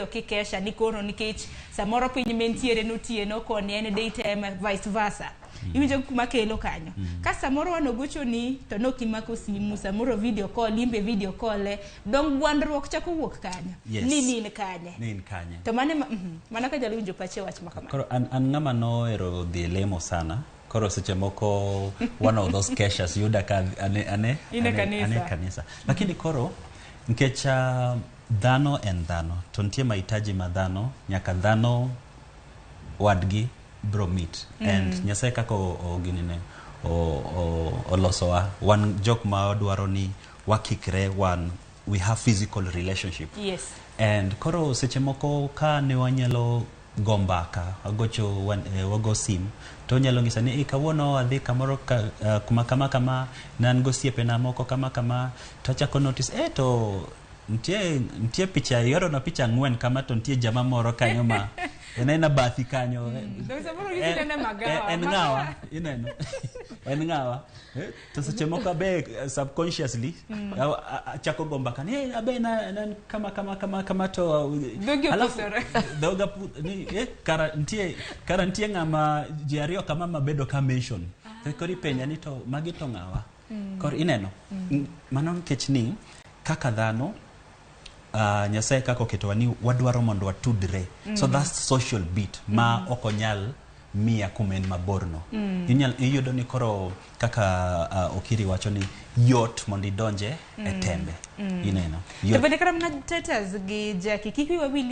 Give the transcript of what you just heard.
kikesha nikono nikech samoro piny mentiere notieno koni en daytime vice versa. Iwinjo kuma kelo kanyo. Ka samoro wanogocho ni to nokimako simu, samoro video call, imbe video call, dong gwandruok chako wuok kanyo. Yes. Nin kanye. Nin kanye. To mana ka jalo winjo pache wach makama. Koro an ngama no ero dhi lemo sana. Koro seche moko one of those keshas yuda ka ane kanisa. Lakini koro nkech dhano en dhano. To nitie mahitaji ma dhano, nyaka dhano wadgi bro meet. And Nyasaye kako ginine olosowa wan jok ma dwaro ni wakikre we have physical relationship. Yes. And koro seche moko ka ne wanyalo gombaka agocho wago sim to nyalo ngisa ni kawuono adhi kamoro kuma kama nan go siepe na moko kama to chako notice to ntie picha yoro na picha ngwen kama to ntie jama moro kanyo ma enena bathi kanyo en ngawa ineno en ngawa to seche moko be subconsciously chako gomba kan abe na kama to doga ni kara ntie ngama jiario kama mabedo ka mention to kori penya ni to magi to ngawa kor ineno manon kech ni kaka dhano Nyasaye kako ketwa ni wadwaro mondo watudre. So that's social bit ma okonyal mia kumen maborno. Iyudo ni koro kaka Okiri wacho ni yot mondo idonje e tembe. Ineno. To bende kara mna tetas gi Jackie kiki wawili